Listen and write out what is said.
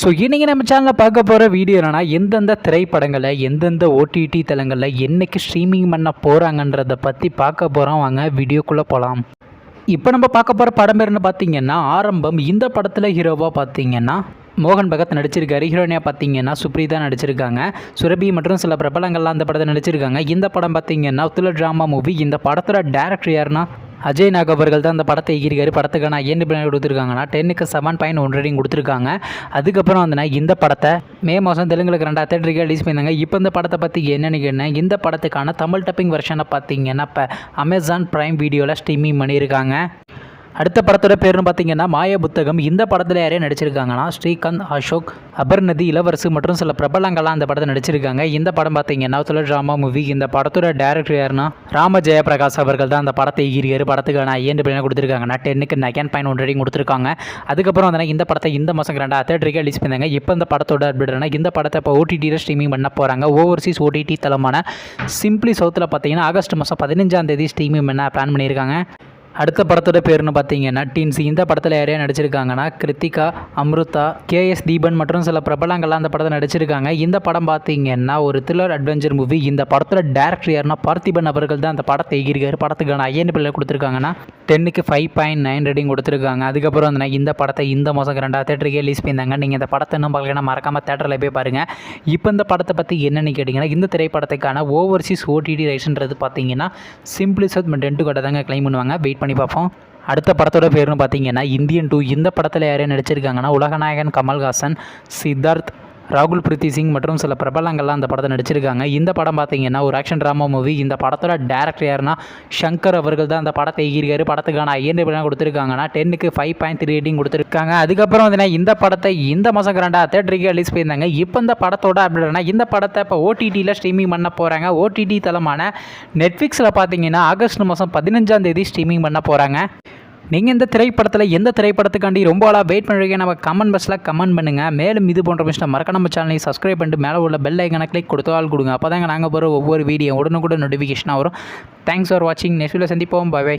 So இன்றைக்கி நம்ம சேனலில் பார்க்க போகிற வீடியோ என்னென்னா எந்தெந்த திரைப்படங்களை எந்தெந்த ஓடிடி தளங்களில் என்றைக்கு ஸ்ட்ரீமிங் பண்ண போகிறாங்கன்றதை பற்றி பார்க்க போகிறோம். வாங்க வீடியோக்குள்ளே போகலாம். இப்போ நம்ம பார்க்க போகிற படம் பேருன்னு பார்த்தீங்கன்னா ஆரம்பம். இந்த படத்தில் ஹீரோவாக பார்த்தீங்கன்னா மோகன் பகத் நடிச்சிருக்காரு. ஹீரோனியாக பார்த்தீங்கன்னா சுப்ரீதா நடிச்சிருக்காங்க. சுரபி மற்றும் சில பிரபலங்கள்லாம் அந்த படத்தை நடிச்சிருக்காங்க. இந்த படம் பார்த்தீங்கன்னா த்ரில்லர் ட்ராமா மூவி. இந்த படத்தோட டேரக்டர் யாருன்னா அஜய் நாக் அவர்கள் தான் அந்த படத்தை இயக்கியிருக்காரு. படத்துக்கான ஐஎன்டி பிளான் கொடுத்துருக்காங்கன்னா 10க்கு 7.1 ரேட்டிங் கொடுத்துருக்காங்க. அதுக்கப்புறம் வந்து இந்த படத்தை மே மாதம் தெலுங்குக்கு 2 தேட்டருக்கு ரிலீஸ் பண்ணியிருந்தாங்க. இப்போ இந்த படத்தை பற்றி என்னென்னு கேட்டேன். இந்த படத்துக்கான தமிழ் டப்பிங் வெர்ஷனை பார்த்தீங்கன்னா இப்போ அமேசான் பிரைம் வீடியோவில் ஸ்ட்ரீமிங் பண்ணியிருக்காங்க. அடுத்த படத்தோட பேருன்னு பார்த்தீங்கன்னா மாய புத்தகம். இந்த படத்தில் யாரையும் நடிச்சிருக்காங்கன்னா ஸ்ரீகாந்த், அசோக், அபர்நதி, இளவரசு மற்றும் சில பிரபலங்கள்லாம் அந்த படத்தை நடிச்சிருக்காங்க. இந்த படம் பார்த்தீங்கன்னா த்ரில்லர் ட்ராமா மூவி. இந்த படத்தோட டேரக்டர் யாருன்னா ராம ஜெயபிரகாஷ் அவர்கள் தான் அந்த படத்தை இயக்கியிருக்காரு. படத்துக்கான ஐஎன்டி பிளான் கொடுத்துருக்காங்கன்னா 10க்கு 9.1 ரேட்டிங் கொடுத்துருக்காங்க. அதுக்கப்புறம் வந்து இந்த படத்தை இந்த மாதம் 2 தேட்டருக்கு ரிலீஸ் பண்ணாங்க. இப்போ இந்த படத்தோட அப்டேட்னா இந்த படத்தை இப்போ ஓடிடியில் ஸ்ட்ரீமிங் பண்ண போகிறாங்க. ஓவர்சீஸ் ஓடிடி தளமான சிம்பிளி சவுத்தில் பார்த்தீங்கன்னா ஆகஸ்ட் மாதம் 15ஆம் தேதி ஸ்ட்ரீமிங் பண்ண பிளான் பண்ணியிருக்காங்க. அடுத்த படத்தோட பேருன்னு பார்த்தீங்கன்னா டீன்ஸ். இந்த படத்தில் யாரையா நடிச்சிருக்காங்கன்னா கிருத்திகா, அம்ருதா, கேஎஸ் தீபன் மற்றும் சில பிரபலங்கள்லாம் அந்த படத்தை நடிச்சிருக்காங்க. இந்த படம் பார்த்தீங்கன்னா ஒரு த்ரில்லர் அட்வென்ச்சர் மூவி. இந்த படத்தோட டேரக்டர் யாருன்னா பார்த்திபன் அவர்கள் தான் அந்த படத்தை எகிரிக்காரு. படத்துக்கான ஐஎன்டி பிள்ளை கொடுத்துருக்காங்கன்னா 10க்கு 5.9 ரேட்டிங் கொடுத்துருக்காங்க. அதுக்கப்புறம் வந்து இந்த படத்தை இந்த மாதம் 2 தேட்டருக்கு ரிலீஸ் பண்ணியிருந்தாங்க. நீங்கள் இந்த படத்தை இன்னும் பார்க்கலாம், மறக்காமல் தேட்டரில் போய் பாருங்கள். இப்போ இந்த படத்தை பற்றி என்னென்னு கேட்டிங்கன்னா இந்த திரைப்படத்துக்கான ஓவர்சீஸ் ஓடிடி ரைட்ஸ்ன்றது பார்த்தீங்கன்னா சிம்பிளி சவுத் ரெண்டு கடை தாங்க கிளைம் பண்ணுவாங்க. வெயிட் பண்ணி பார்ப்போம். அடுத்த படத்தோட பேருன்னு பார்த்தீங்கன்னா இந்தியன் 2. இந்த படத்தில் யாரையும் நடிச்சிருக்காங்கன்னா உலகநாயகன் கமல்ஹாசன், சித்தார்த், ராகுல் பிரீத்தி சிங் மற்றும் சில பிரபலங்கள்லாம் அந்த படத்தை நடிச்சிருக்காங்க. இந்த படம் பார்த்தீங்கன்னா ஒரு ஆக்ஷன் ட்ராமா மூவி. இந்த படத்தோட டேரக்டர் யாருன்னா சங்கர் அவர்கள் தான் அந்த படத்தை இயக்கியிருக்காரு. படத்துக்கான ஐஎன்டி பிளான் கொடுத்துருக்காங்கன்னா 10க்கு 5.3 ரேட்டிங் கொடுத்துருக்காங்க. அதுக்கப்புறம் வந்து இந்த படத்தை இந்த மாதம் 2 தேட்டருக்கு ரிலீஸ் பண்ணியிருந்தாங்க. இப்போ இந்த படத்தோட அப்படின்னா இந்த படத்தை இப்போ ஓடிடியில் ஸ்ட்ரீமிங் பண்ண போகிறாங்க. ஓடிடி தளமான நெட்ஃப்ளிக்ஸில் பார்த்தீங்கன்னா ஆகஸ்ட் மாதம் 15ஆம் தேதி ஸ்ட்ரீமிங் பண்ண போகிறாங்க. நீங்கள் இந்த திரைப்படத்தில் எந்த திரைப்படத்துக்காண்டி ரொம்ப ஆளாக வெயிட் பண்ணுறீங்க நம்ம கமெண்ட் பாக்ஸில் கமெண்ட் பண்ணுங்கள். மேலும் இது போன்ற விஷயம் மறக்க நம்ம சேனலை சப்ஸ்கிரைப் பண்ணிட்டு மேலே உள்ள பெல் ஐக்கனை கிளிக் கொடுத்தால் கொடுங்க. அப்போ தாங்க நாங்கள் போகிற ஒவ்வொரு வீடியோ உடனுக்குடன் நோட்டிஃபிகேஷனாக வரும். தேங்க்ஸ் ஃபார் வாட்சிங். நெக்ஸ்ட் வீடியோ சந்திப்போம். Bye by.